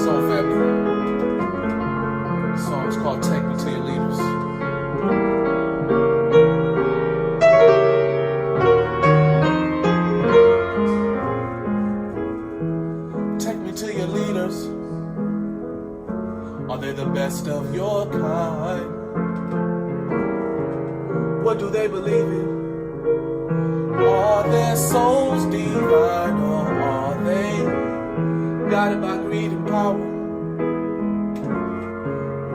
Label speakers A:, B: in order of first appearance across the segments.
A: So, family, the song is called Take Me to Your Leaders. Take me to your leaders. Are they the best of your kind? What do they believe in? Are their souls divine, or are they guided by greed and power?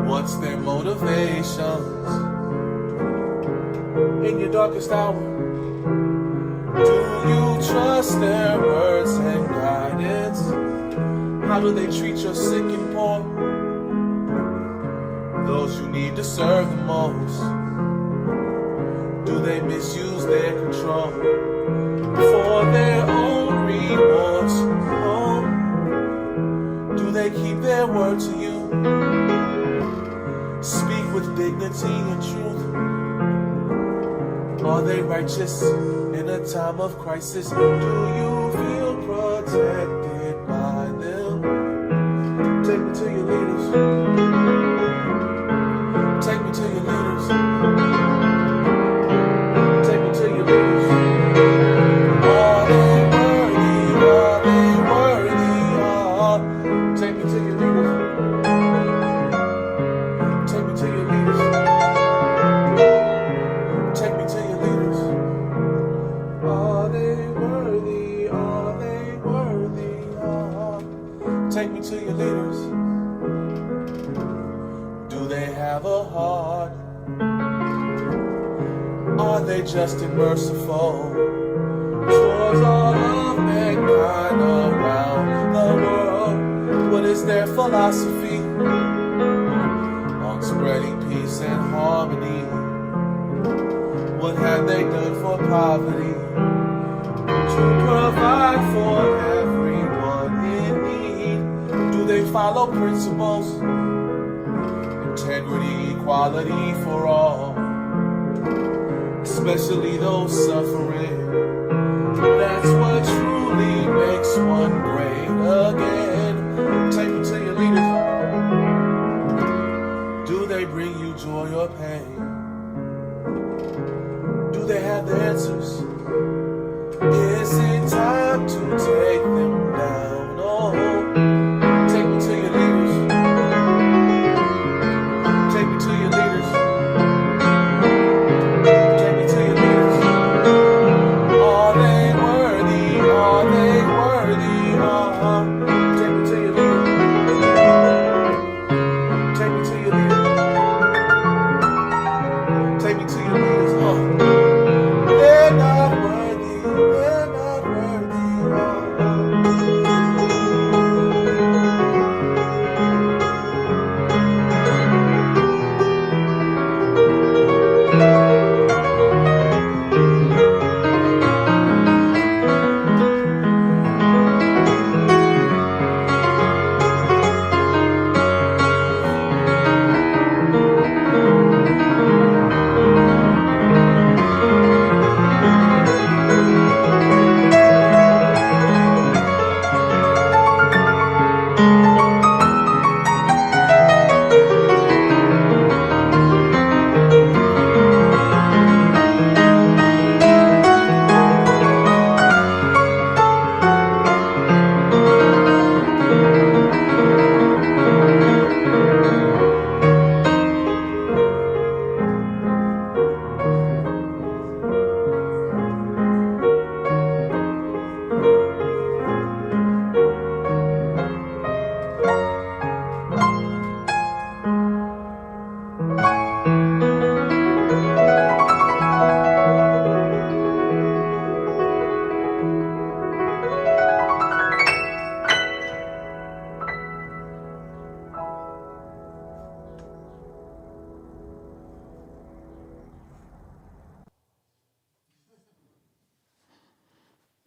A: What's their motivations in your darkest hour? Do you trust their words and guidance? How do they treat your sick and poor? Those you need to serve the most. Do they misuse their control for their own rewards? Oh, do they keep their word to you? Speak with dignity and truth. Are they righteous in a time of crisis? Do you feel protected by them? Take me to your leaders. Take me to your leaders. Take me to your leaders. Are they worthy? Are they worthy? Take me to your leaders. Take me to your leaders. Take me to your leaders. Are they worthy? Are they worthy? Take me to your leaders. Do they have a heart? Are they just and merciful towards all of mankind around the world? What is their philosophy on spreading peace and harmony? What have they done for poverty to provide for everyone in need? Do they follow principles? Integrity, equality for all, especially those suffering. That's what truly makes one great again. Take me to your leaders. Do they bring you joy or pain? Do they have the answers? Is it time to take them down? Oh, take me to your leaders. Take me to your leaders. Take me to your leaders. Are they worthy? Are they worthy? Take me to your leaders. Take me to your leaders. Take me to your leaders. They're not worthy. They're not worthy.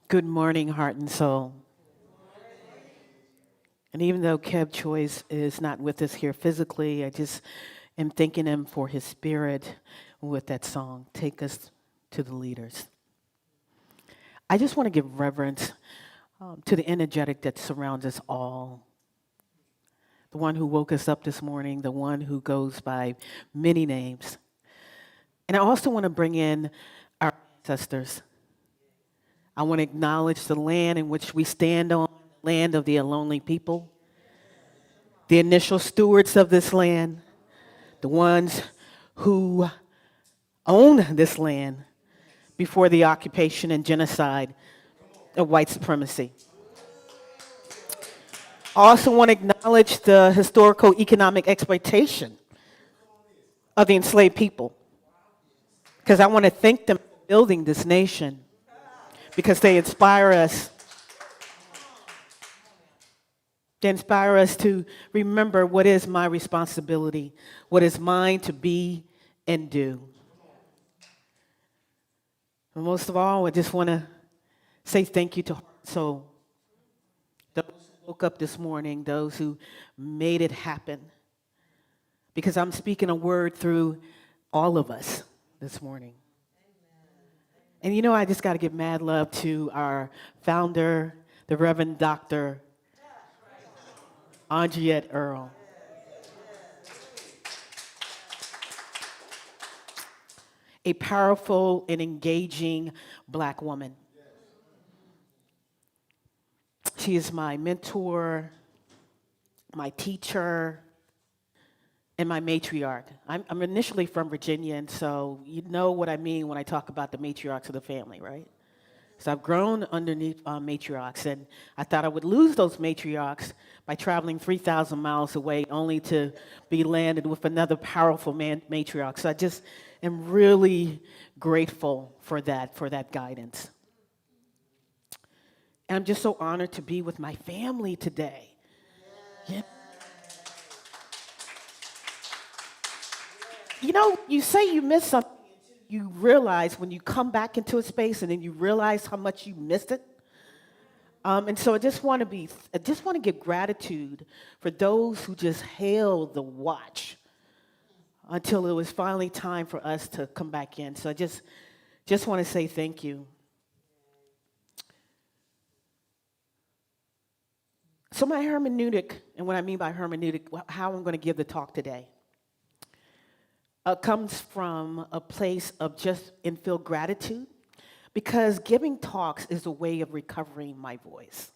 B: Good morning, heart and soul. And even though Kev Choice is not with us here physically, I just am thanking him for his spirit with that song, Take Us to the Leaders. I just want to give reverence to the energetic that surrounds us all. the one who woke us up this morning, the one who goes by many names. And I also want to bring in our ancestors. I want to acknowledge the land in which we stand on, the land of the lonely people, the initial stewards of this land, the ones who own this land before the occupation and genocide of white supremacy. I also want to acknowledge the historical economic exploitation of the enslaved people, because I want to thank them for building this nation, because they inspire us. They inspire us to remember what is my responsibility, what is mine to be and do. And most of all, I just want to say thank you to Heart and Soul, those who woke up this morning, those who made it happen, because I'm speaking a word through all of us this morning. And you know, I just got to give mad love to our founder, the Reverend Dr. Andriette Earl. A powerful and engaging Black woman. She is my mentor, my teacher, and my matriarch. I'm initially from Virginia, and so you know what I mean when I talk about the matriarchs of the family, right? So I've grown underneath matriarchs, and I thought I would lose those matriarchs by traveling 3,000 miles away, only to be landed with another powerful matriarch. So I just am really grateful for that guidance. And I'm just so honored to be with my family today. Yeah. You know, you say you miss something, you realize when you come back into a space and then you realize how much you missed it. And so I just want to give gratitude for those who just held the watch until it was finally time for us to come back in. So I just want to say thank you. So my hermeneutic, and what I mean by hermeneutic, how I'm going to give the talk today, comes from a place of just infill gratitude, because giving talks is a way of recovering my voice.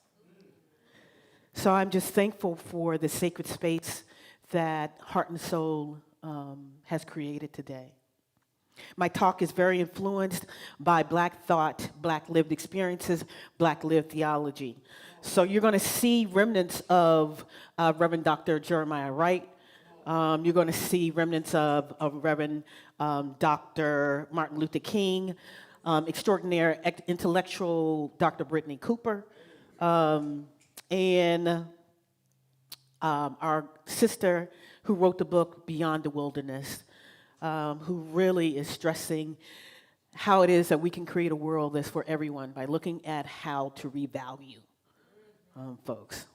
B: So I'm just thankful for the sacred space that Heart and Soul has created today. My talk is very influenced by Black thought, Black lived experiences, Black lived theology. So you're going to see remnants of Reverend Dr. Jeremiah Wright. You're going to see remnants of Reverend Dr. Martin Luther King, extraordinary intellectual Dr. Brittany Cooper, and our sister who wrote the book Beyond the Wilderness, who really is stressing how it is that we can create a world that's for everyone by looking at how to revalue folks.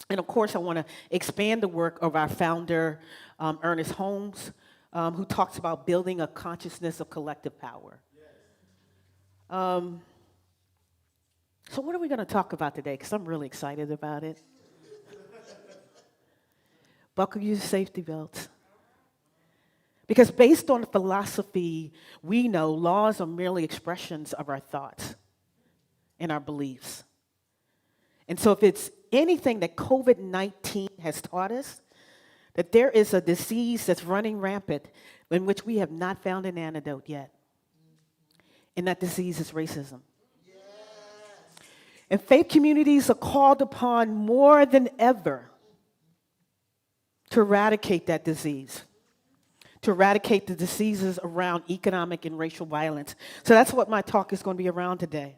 B: And of course, I want to expand the work of our founder, Ernest Holmes, who talks about building a consciousness of collective power. So what are we going to talk about today? Because I'm really excited about it. Buckle your safety belts. Because based on philosophy, we know laws are merely expressions of our thoughts and our beliefs. And so if it's anything that COVID-19 has taught us, that there is a disease that's running rampant in which we have not found an antidote yet. And that disease is racism. Yes. And faith communities are called upon more than ever to eradicate that disease, to eradicate the diseases around economic and racial violence. So that's what my talk is going to be around today.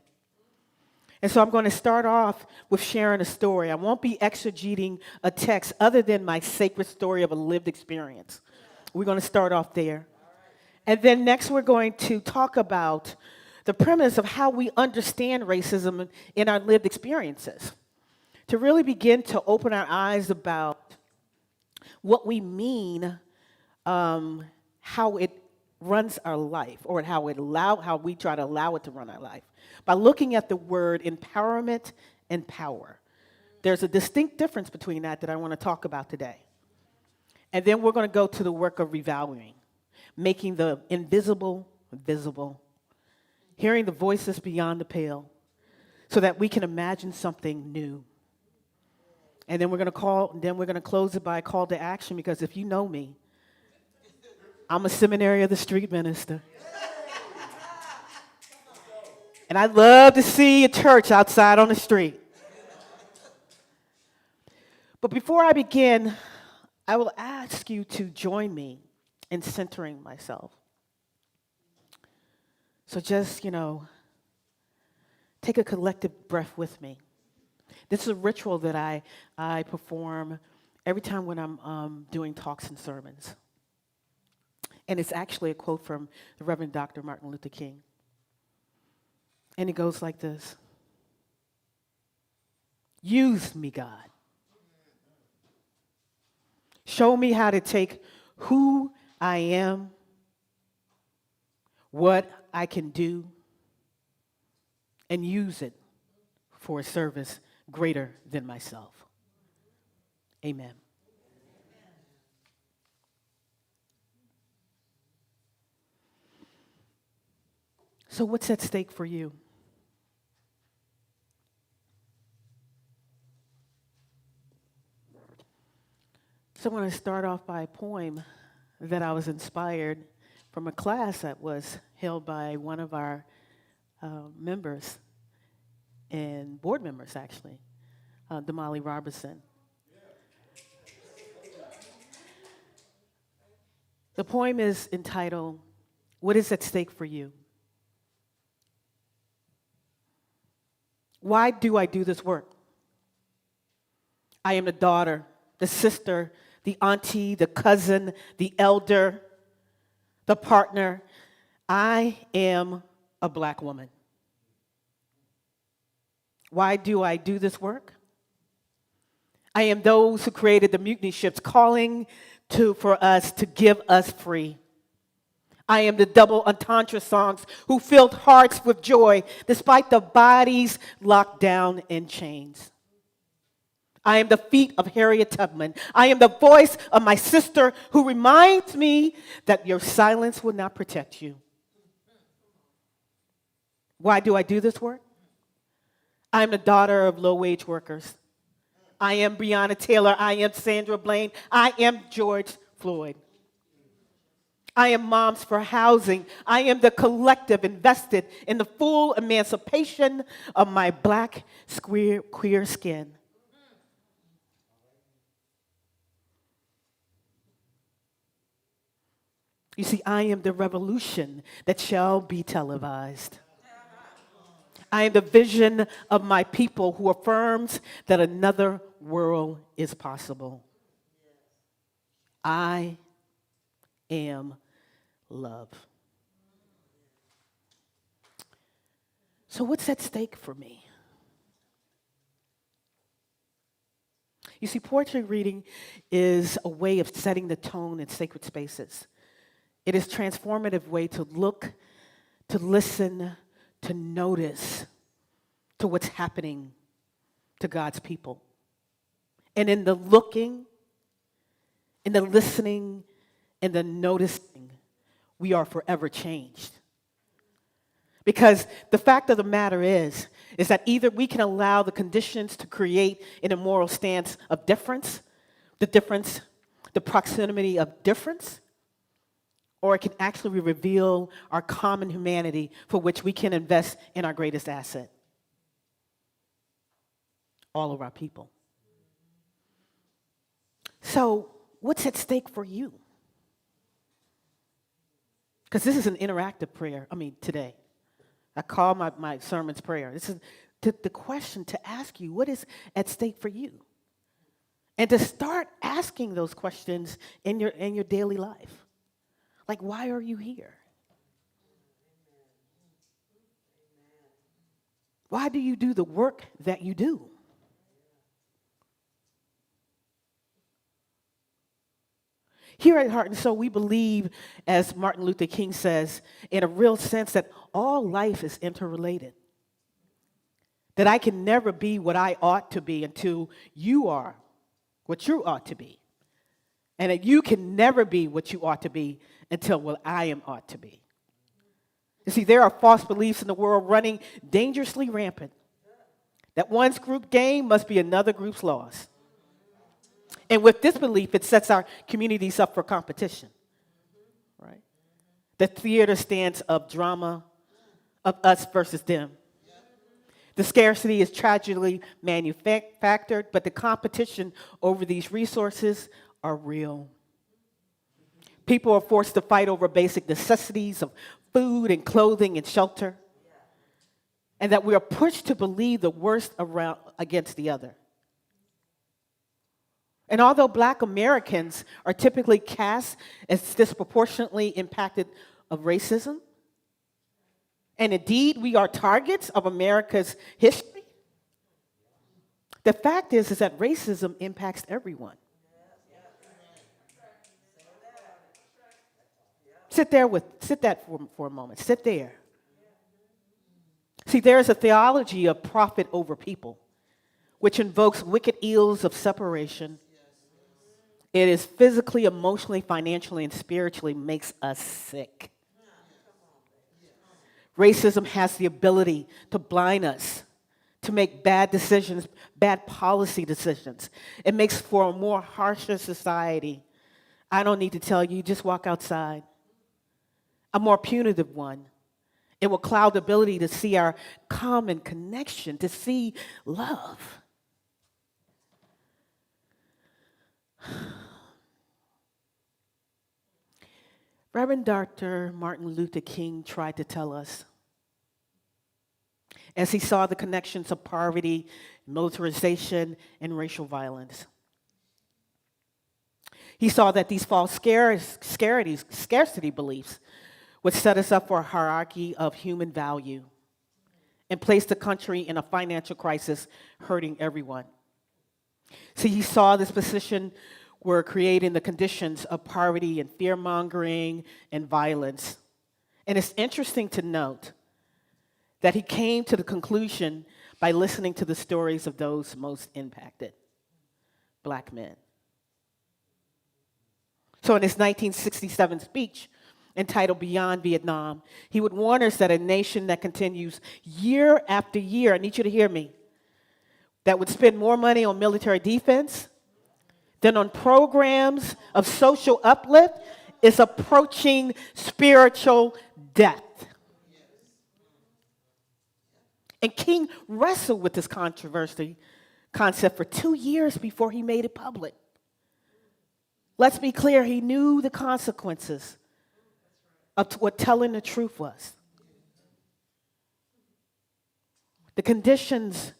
B: And so I'm going to start off with sharing a story. I won't be exegeting a text other than my sacred story of a lived experience. We're going to start off there. And then next we're going to talk about the premise of how we understand racism in our lived experiences, to really begin to open our eyes about what we mean, how it runs our life, or how we try to allow it to run our life, by looking at the word empowerment and power. There's a distinct difference between that I want to talk about today. And then we're going to go to the work of revaluing, making the invisible visible, hearing the voices beyond the pale, so that we can imagine something new. And then we're going to close it by a call to action, because if you know me, I'm a seminary of the street minister. And I love to see a church outside on the street. But before I begin, I will ask you to join me in centering myself. So just, take a collective breath with me. This is a ritual that I perform every time when I'm doing talks and sermons. And it's actually a quote from the Reverend Dr. Martin Luther King. And it goes like this: use me, God. Show me how to take who I am, what I can do, and use it for a service greater than myself. Amen. So what's at stake for you? So I'm going to start off by a poem that I was inspired from a class that was held by one of our members and board members, actually, Damali Robertson. The poem is entitled, "What is at Stake for You?" Why do I do this work? I am the daughter, the sister, the auntie, the cousin, the elder, the partner. I am a black woman. Why do I do this work? I am those who created the mutiny ships calling for us to give us free. I am the double entendre songs who filled hearts with joy despite the bodies locked down in chains. I am the feet of Harriet Tubman. I am the voice of my sister who reminds me that your silence will not protect you. Why do I do this work? I am the daughter of low-wage workers. I am Breonna Taylor. I am Sandra Bland. I am George Floyd. I am Moms for Housing. I am the collective invested in the full emancipation of my black queer skin. You see, I am the revolution that shall be televised. I am the vision of my people who affirms that another world is possible. I am love. So what's at stake for me? You see, poetry reading is a way of setting the tone in sacred spaces. It is a transformative way to look, to listen, to notice to what's happening to God's people. And in the looking, in the listening, in the noticing, we are forever changed. Because the fact of the matter is that either we can allow the conditions to create an immoral stance of difference, the proximity of difference, or it can actually reveal our common humanity for which we can invest in our greatest asset, all of our people. So, what's at stake for you? Because this is an interactive prayer, today. I call my sermons prayer. This is the question to ask you, what is at stake for you? And to start asking those questions in your daily life. Like, why are you here? Why do you do the work that you do? Here at Heart and Soul, we believe, as Martin Luther King says, in a real sense that all life is interrelated. That I can never be what I ought to be until you are what you ought to be. And that you can never be what you ought to be until what I am ought to be. You see, there are false beliefs in the world running dangerously rampant. That one's group gain must be another group's loss. And with this belief, it sets our communities up for competition. Right? The theater stands of drama of us versus them. The scarcity is tragically manufactured, but the competition over these resources are real. People are forced to fight over basic necessities of food and clothing and shelter, and that we are pushed to believe the worst around against the other. And although Black Americans are typically cast as disproportionately impacted of racism, and indeed, we are targets of America's history. The fact is that racism impacts everyone. Sit that for a moment. Sit there. See, there is a theology of profit over people, which invokes wicked ills of separation. It is physically, emotionally, financially, and spiritually makes us sick. Racism has the ability to blind us, to make bad decisions, bad policy decisions. It makes for a more harsher society. I don't need to tell you, just walk outside. A more punitive one. It will cloud the ability to see our common connection, to see love. Reverend Dr. Martin Luther King tried to tell us, as he saw the connections of poverty, militarization, and racial violence. He saw that these false scarcity beliefs would set us up for a hierarchy of human value and place the country in a financial crisis, hurting everyone. See, he saw this position were creating the conditions of poverty and fear-mongering and violence. And it's interesting to note that he came to the conclusion by listening to the stories of those most impacted, Black men. So in his 1967 speech entitled Beyond Vietnam, he would warn us that a nation that continues year after year, I need you to hear me, that would spend more money on military defense than on programs of social uplift is approaching spiritual death. And King wrestled with this concept for 2 years before he made it public. Let's be clear, he knew the consequences of what telling the truth was. The conditions,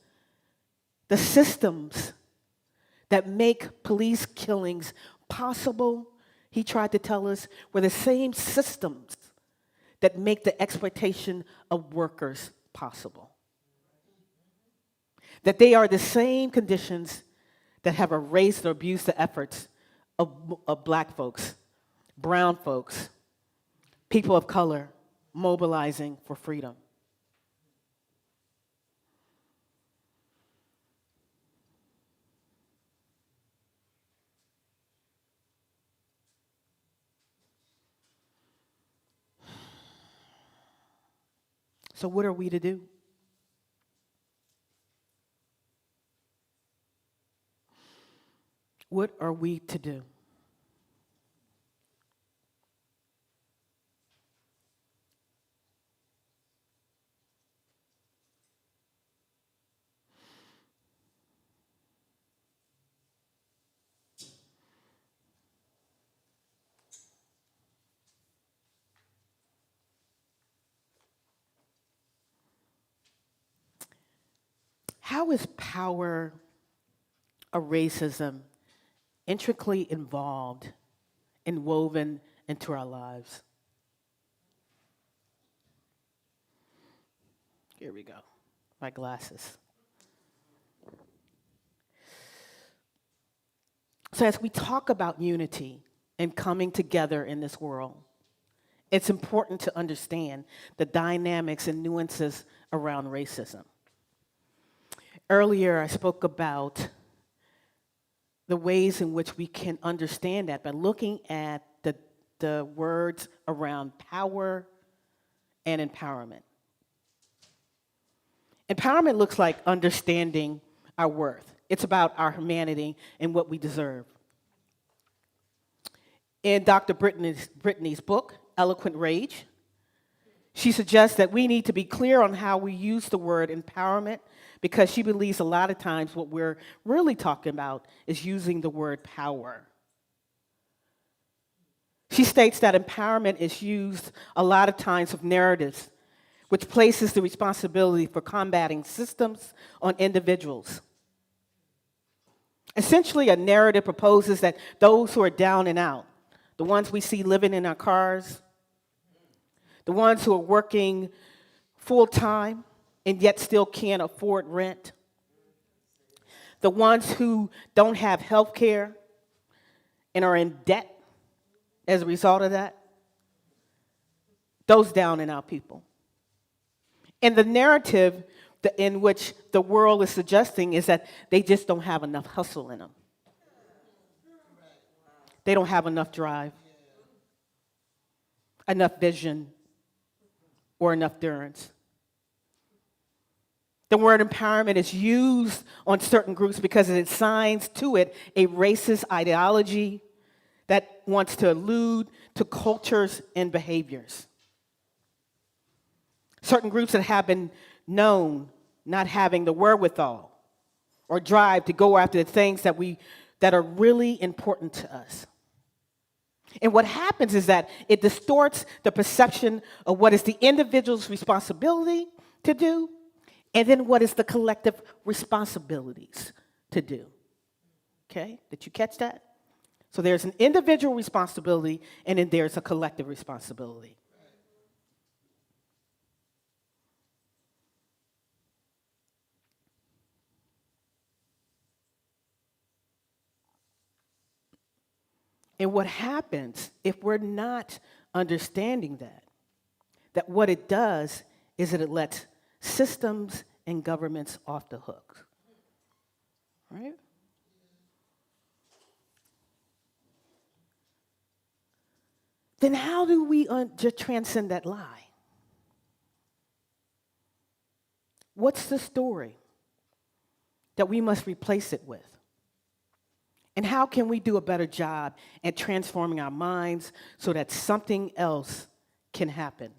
B: the systems that make police killings possible, he tried to tell us, were the same systems that make the exploitation of workers possible. That they are the same conditions that have erased or abused the efforts of Black folks, brown folks, people of color mobilizing for freedom. So what are we to do? What are we to do? How is power of racism intricately involved and woven into our lives? Here we go, my glasses. So as we talk about unity and coming together in this world, it's important to understand the dynamics and nuances around racism. Earlier, I spoke about the ways in which we can understand that by looking at the words around power and empowerment. Empowerment looks like understanding our worth. It's about our humanity and what we deserve. In Dr. Brittany's book, Eloquent Rage, she suggests that we need to be clear on how we use the word empowerment, because she believes a lot of times what we're really talking about is using the word power. She states that empowerment is used a lot of times of narratives, which places the responsibility for combating systems on individuals. Essentially, a narrative proposes that those who are down and out, the ones we see living in our cars, the ones who are working full-time and yet still can't afford rent, the ones who don't have health care and are in debt as a result of that, those down and out people. And the narrative in which the world is suggesting is that they just don't have enough hustle in them. They don't have enough drive, enough vision, or enough endurance. The word empowerment is used on certain groups because it assigns to it a racist ideology that wants to allude to cultures and behaviors. Certain groups that have been known not having the wherewithal or drive to go after the things that are really important to us. And what happens is that it distorts the perception of what is the individual's responsibility to do, and then what is the collective responsibilities to do. Okay, did you catch that? So there's an individual responsibility, and then there's a collective responsibility. And what happens if we're not understanding that what it does is that it lets systems and governments off the hook, right? Then how do we transcend that lie? What's the story that we must replace it with? And how can we do a better job at transforming our minds so that something else can happen?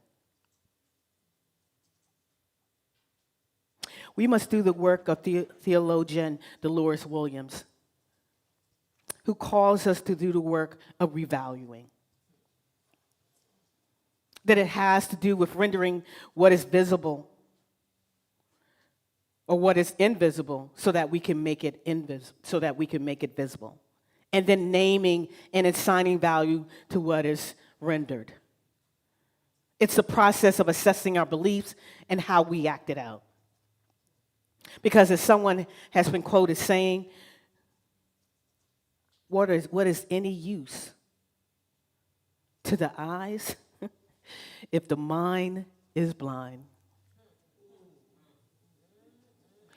B: We must do the work of theologian Dolores Williams, who calls us to do the work of revaluing. That it has to do with rendering what is visible or what is invisible so that we can make it visible. And then naming and assigning value to what is rendered. It's the process of assessing our beliefs and how we act it out. Because as someone has been quoted saying, what is any use to the eyes if the mind is blind?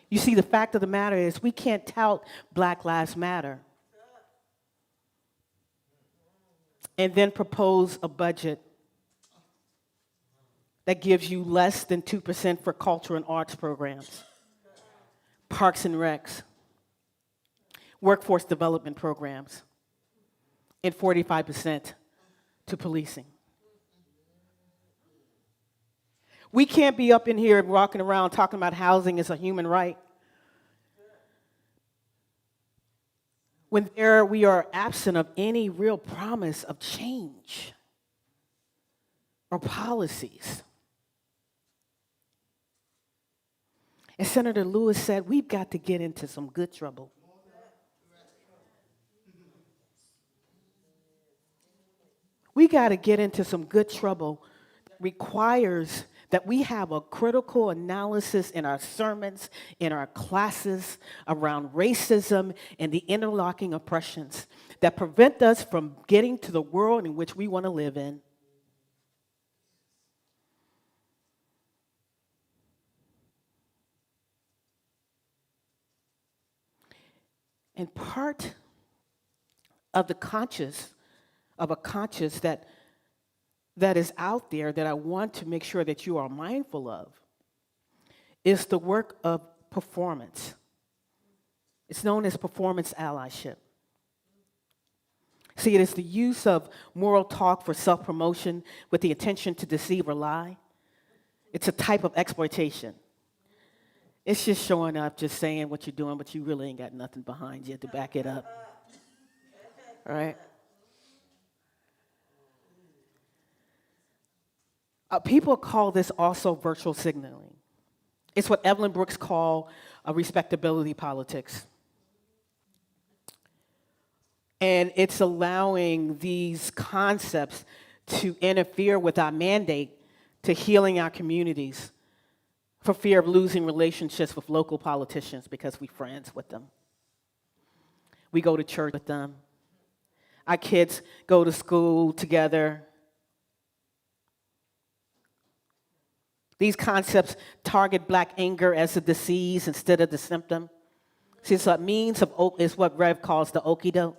B: You see, the fact of the matter is we can't tout Black Lives Matter and then propose a budget that gives you less than 2% for culture and arts programs, parks and recs, workforce development programs, and 45% to policing. We can't be up in here walking around talking about housing as a human right when we are absent of any real promise of change or policies. As Senator Lewis said, we've got to get into some good trouble. We got to get into some good trouble that requires that we have a critical analysis in our sermons, in our classes around racism and the interlocking oppressions that prevent us from getting to the world in which we want to live in. And part of a conscious that is out there that I want to make sure that you are mindful of is the work of performance. It's known as performance allyship. See, it is the use of moral talk for self-promotion with the intention to deceive or lie. It's a type of exploitation. It's just showing up, just saying what you're doing, but you really ain't got nothing behind you to back it up. All right? People call this also virtual signaling. It's what Evelyn Brooks called respectability politics. And it's allowing these concepts to interfere with our mandate to healing our communities for fear of losing relationships with local politicians because we're friends with them. We go to church with them. Our kids go to school together. These concepts target black anger as a disease instead of the symptom. See, it's a means of, is what Rev calls the okie doke.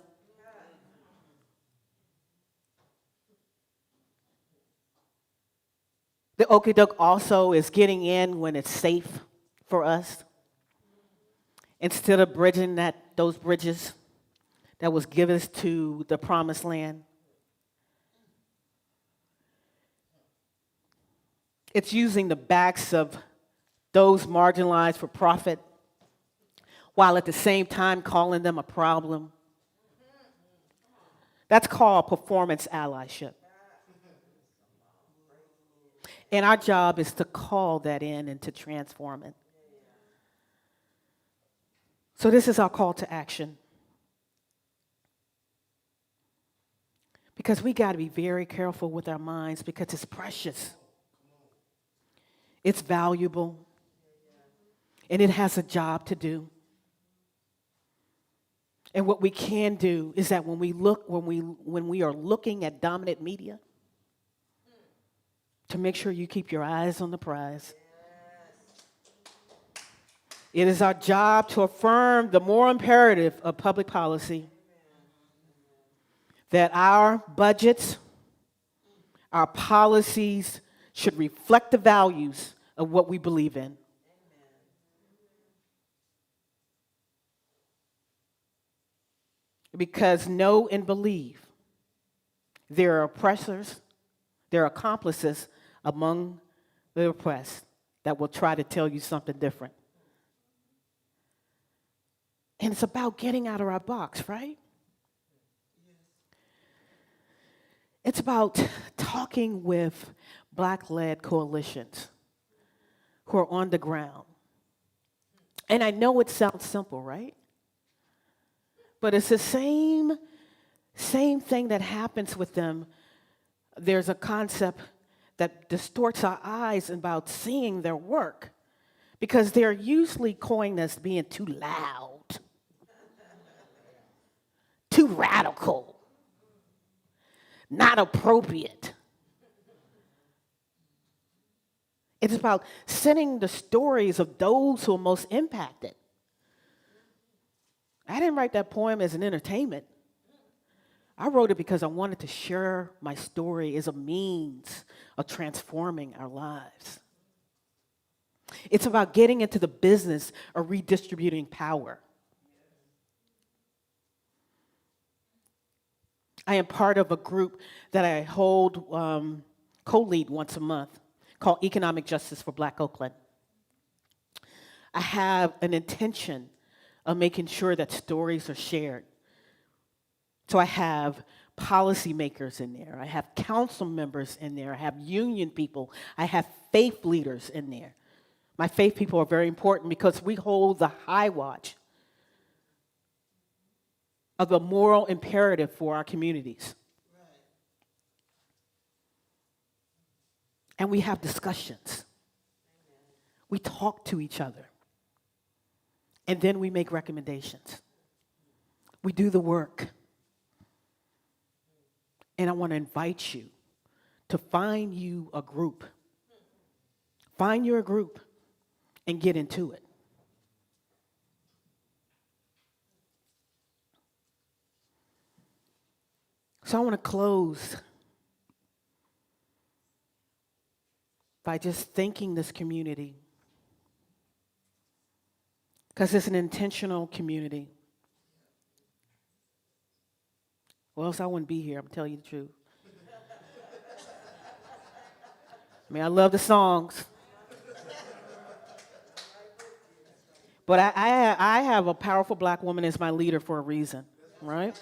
B: The okie doke also is getting in when it's safe for us, instead of bridging those bridges that was given us to the promised land. It's using the backs of those marginalized for profit, while at the same time calling them a problem. That's called performance allyship. And our job is to call that in and to transform it. So this is our call to action. Because we got to be very careful with our minds because it's precious. It's valuable. And it has a job to do. And what we can do is that when we are looking at dominant media, to make sure you keep your eyes on the prize. It is our job to affirm the moral imperative of public policy that our budgets, our policies should reflect the values of what we believe in. Because know and believe there are oppressors, there are accomplices among the oppressed that will try to tell you something different. And it's about getting out of our box, right? It's about talking with Black-led coalitions who are on the ground. And I know it sounds simple, right? But it's the same thing that happens with them. There's a concept that distorts our eyes about seeing their work because they're usually coined as being too loud, too radical, not appropriate. It's about sending the stories of those who are most impacted. I didn't write that poem as an entertainment. I wrote it because I wanted to share my story as a means of transforming our lives. It's about getting into the business of redistributing power. I am part of a group that I hold, co-lead once a month called Economic Justice for Black Oakland. I have an intention of making sure that stories are shared. So I have policymakers in there. I have council members in there. I have union people. I have faith leaders in there. My faith people are very important because we hold the high watch of the moral imperative for our communities. Right. And we have discussions. Amen. We talk to each other. And then we make recommendations. We do the work. And I want to invite you to find you a group. Find your group and get into it. So I want to close by just thanking this community, because it's an intentional community. Or else I wouldn't be here, I'm telling you the truth. I mean, I love the songs. But I have a powerful black woman as my leader for a reason, right?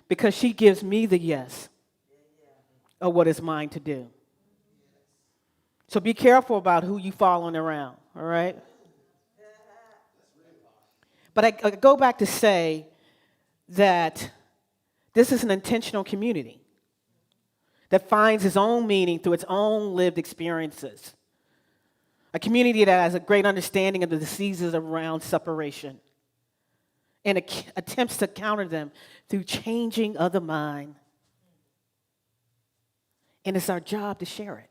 B: Because she gives me the yes of what is mine to do. So be careful about who you following around, all right? But I go back to say that this is an intentional community that finds its own meaning through its own lived experiences. A community that has a great understanding of the diseases around separation and attempts to counter them through changing of the mind. And it's our job to share it.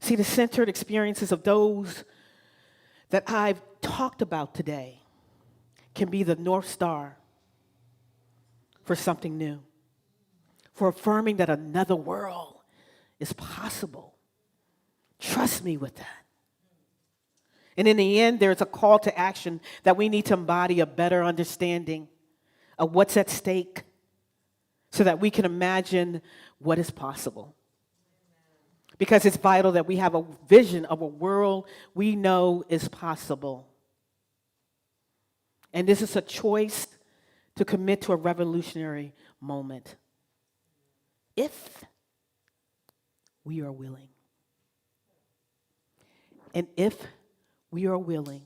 B: See, the centered experiences of those that I've talked about today can be the North Star for something new, for affirming that another world is possible. Trust me with that. And in the end, there's a call to action that we need to embody a better understanding of what's at stake so that we can imagine what is possible. Because it's vital that we have a vision of a world we know is possible. And this is a choice to commit to a revolutionary moment, if we are willing. And if we are willing,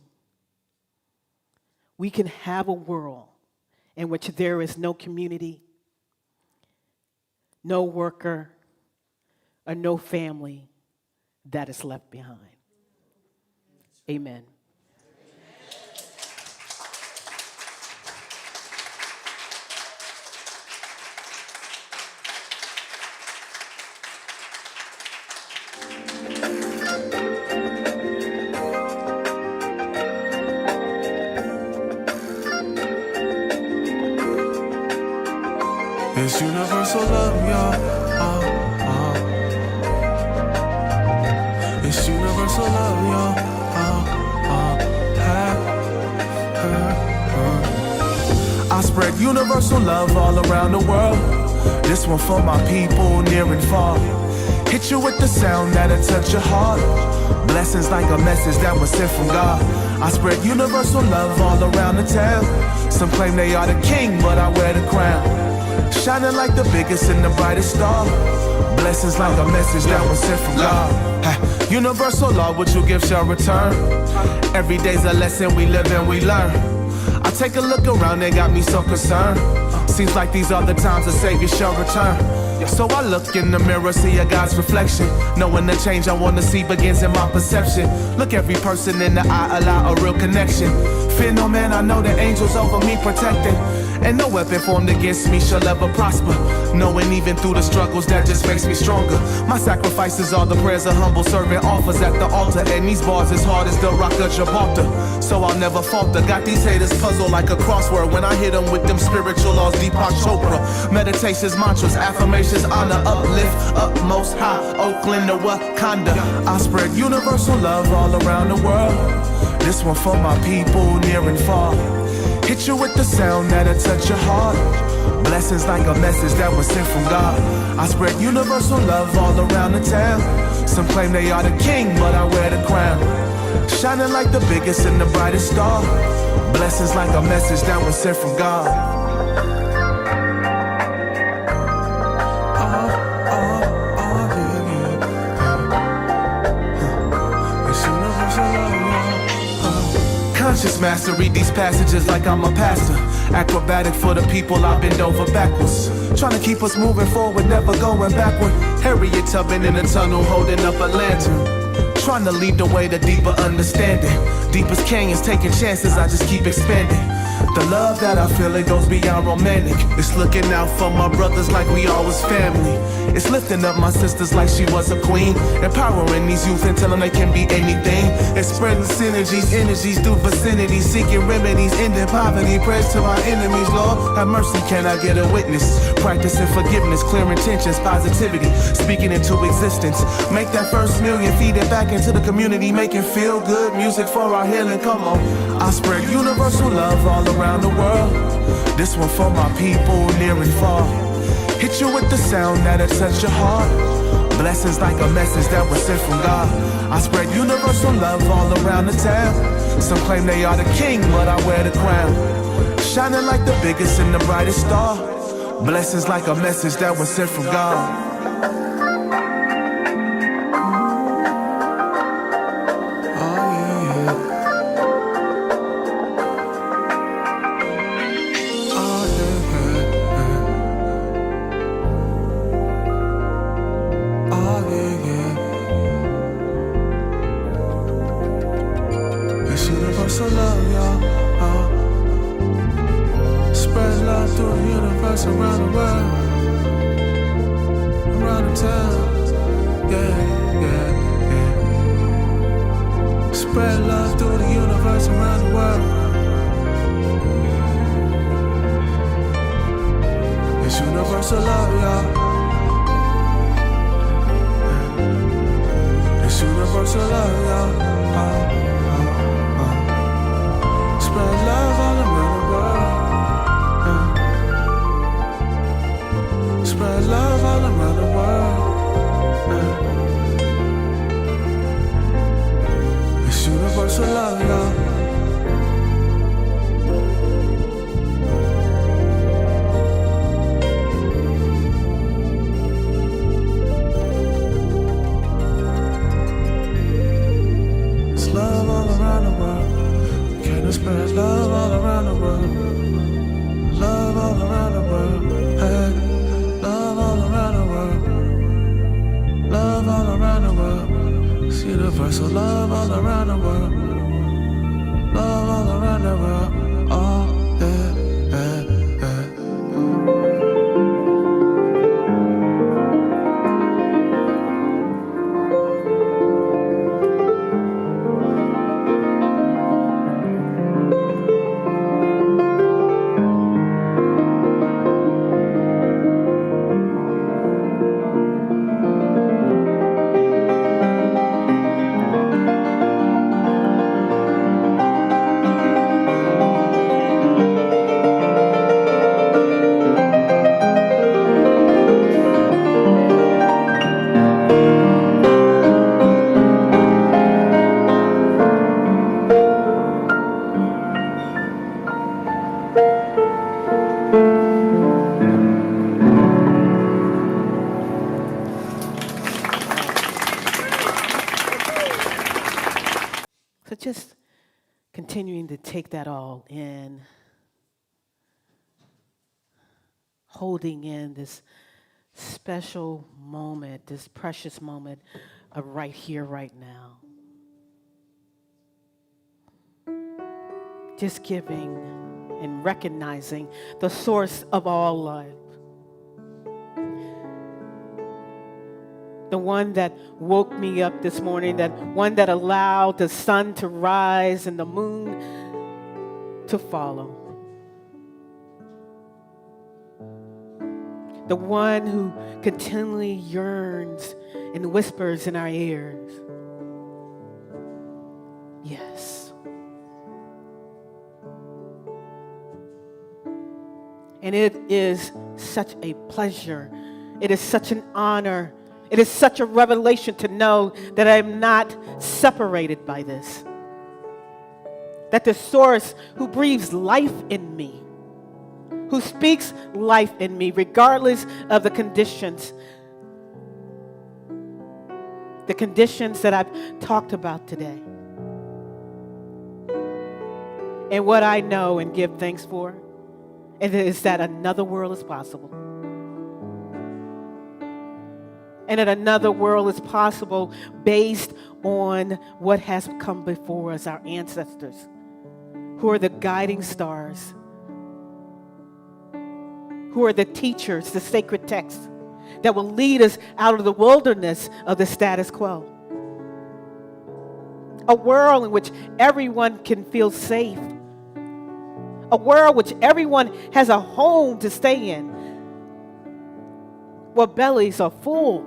B: we can have a world in which there is no community, no worker, or no family that is left behind. Amen.
A: It's universal love, y'all. It's universal love, y'all. I spread universal love all around the world. This one for my people near and far. Hit you with the sound that'll touch your heart. Blessings like a message that was sent from God. I spread universal love all around the town. Some claim they are the king, but I wear the crown. Shining like the biggest and the brightest star. Blessings like a message that was sent from God. Universal law, what you give shall return. Every day's a lesson, we live and we learn. I take a look around, they got me so concerned. Seems like these are the times the Savior shall return. So I look in the mirror, see a God's reflection. Knowing the change I want to see begins in my perception. Look every person in the eye, allow a real connection. Fear no man, I know the angels over me protecting. And no weapon formed against me shall ever prosper. Knowing even through the struggles that just makes me stronger. My sacrifices are the prayers a humble servant offers at the altar. And these bars as hard as the rock of Gibraltar. So I'll never falter. Got these haters puzzled like a crossword. When I hit them with them spiritual laws, Deepak Chopra. Meditations, mantras, affirmations, honor, uplift, utmost high, Oakland to Wakanda. I spread universal love all around the world. This one for my people near and far. Hit you with the sound that'll touch your heart. Blessings like a message that was sent from God. I spread universal love all around the town. Some claim they are the king, but I wear the crown. Shining like the biggest and the brightest star. Blessings like a message that was sent from God. Conscious master, read these passages like I'm a pastor. Acrobatic for the people, I bend over backwards. Trying to keep us moving forward, never going backward. Harriet Tubman in a tunnel holding up a lantern. Trying to lead the way to deeper understanding. Deepest canyons, taking chances, I just keep expanding. The love that I feel, it goes beyond romantic. It's looking out for my brothers like we all was family. It's lifting up my sisters like she was a queen. Empowering these youth and telling they can be anything. It's spreading synergies, energies through vicinities. Seeking remedies, ending poverty. Prayers to our enemies, Lord. Have mercy, can I get a witness? Practicing forgiveness, clear intentions, positivity. Speaking into existence. Make that first million, feed it back into the community. Making feel good music for our healing, come on. I spread universal love all around the world. This one for my people near and far. Hit you with the sound that'll touch your heart. Blessings like a message that was sent from God. I spread universal love all around the town. Some claim they are the king, but I wear the crown. Shining like the biggest and the brightest star. Blessings like a message that was sent from God. Universal love, y'all. Spread love through the universe, around the world, around the town. Yeah, yeah, yeah. Spread love through the universe, around the world. It's universal love, y'all. It's universal love, y'all. Spread love all around the world. Spread love all around the world. It's universal love, y'all. It's love all around the world. Can I spread love all around the world? Love all around the world. Hey, love all around the world. Love all around the world. It's universal love all around the world. Love all around the world. Oh, yeah, yeah, yeah.
B: So just continuing to take that all in, holding in this special moment, this precious moment of right here, right now. Just giving and recognizing the source of all life. The one that woke me up this morning, that one that allowed the sun to rise and the moon to follow. The one who continually yearns and whispers in our ears. Yes. And it is such a pleasure. It is such an honor. It is such a revelation to know that I am not separated by this. That the source who breathes life in me, who speaks life in me, regardless of the conditions that I've talked about today. And what I know and give thanks for, and it is that another world is possible. And that another world is possible based on what has come before us, our ancestors, who are the guiding stars who are the teachers, the sacred texts that will lead us out of the wilderness of the status quo. A world in which everyone can feel safe. A world which everyone has a home to stay in. Where bellies are full.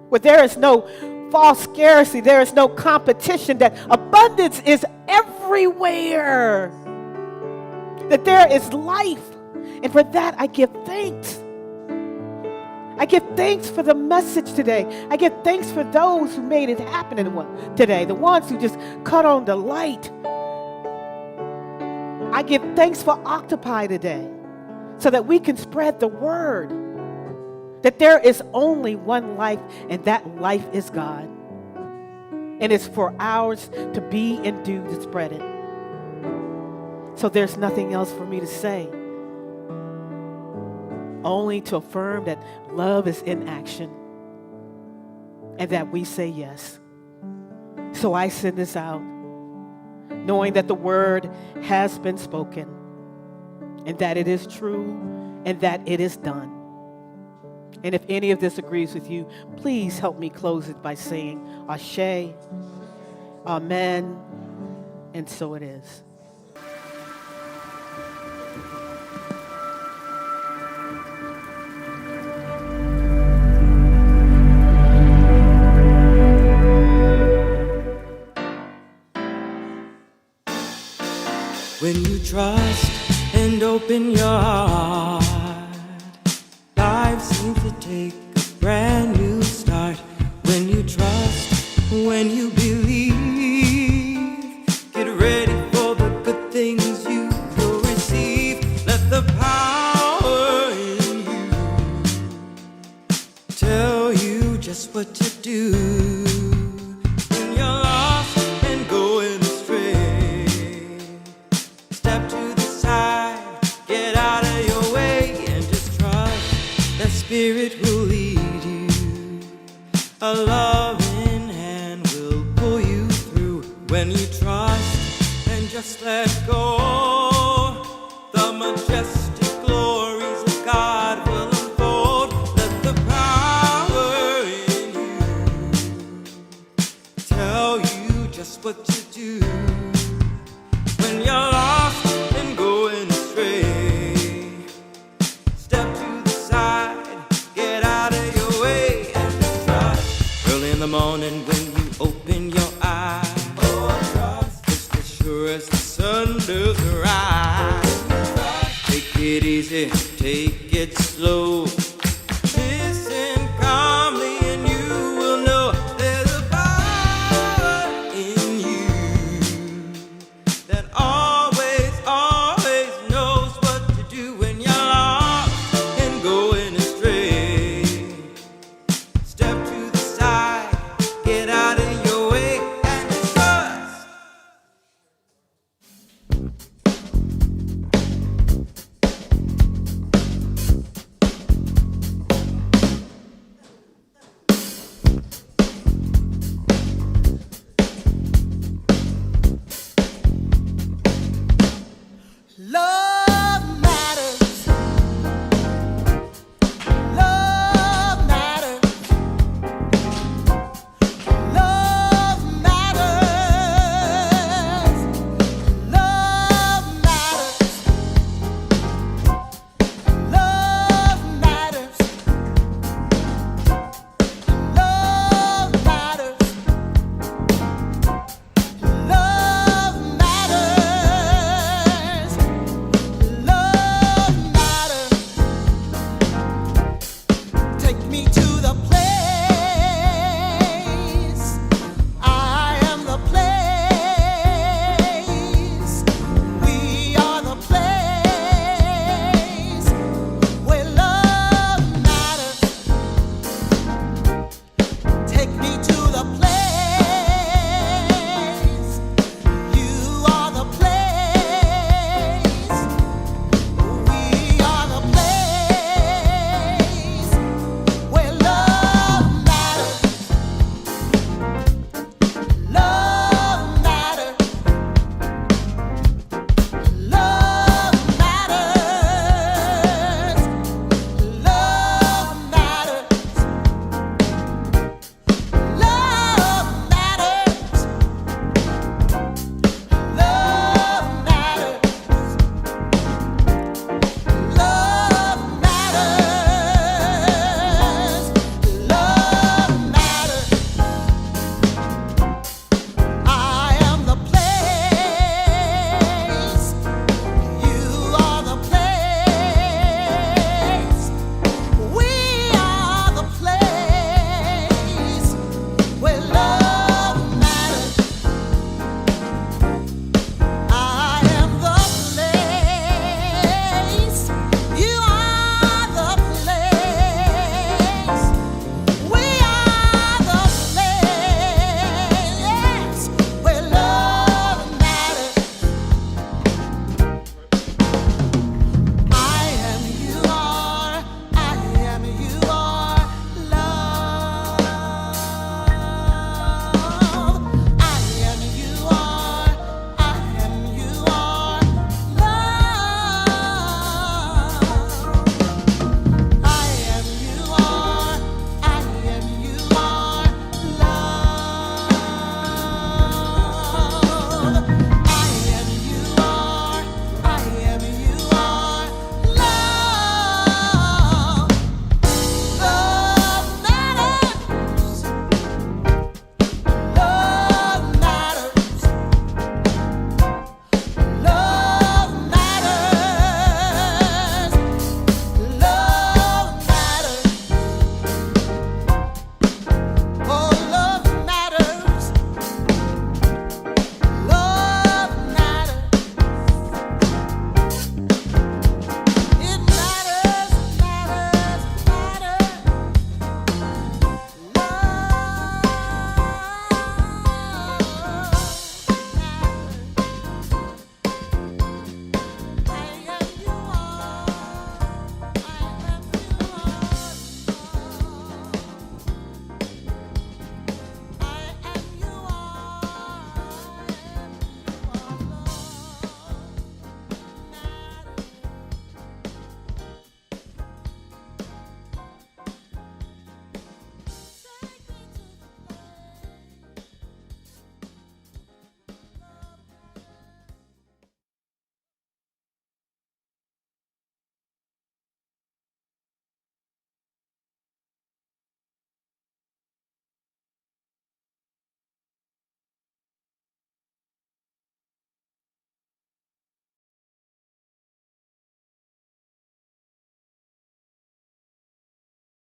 B: Where there is no false scarcity, there is no competition, that abundance is everywhere. That there is life. And for that, I give thanks. I give thanks for the message today. I give thanks for those who made it happen today, the ones who just cut on the light. I give thanks for Octopi today, so that we can spread the word that there is only one life, and that life is God. And it's for ours to be and do to spread it. So there's nothing else for me to say, only to affirm that love is in action and that we say yes. So I send this out, knowing that the word has been spoken and that it is true and that it is done. And if any of this agrees with you, please help me close it by saying Ashe, Amen, and so it is.
C: When you trust and open your heart, life seems to take a brand new start. When you trust, when you believe, get ready for the good things you will receive. Let the power in you tell you just what to do. When you're lost and going astray, step to the side, get out of your way, and just trust that Spirit will lead you. A loving hand will pull you through. When you trust and just let go, the majestic glories of God will unfold. Let the power in you tell you just what to do. When you're lost and going astray, step to the side, get out of your way, and try. Early in the morning when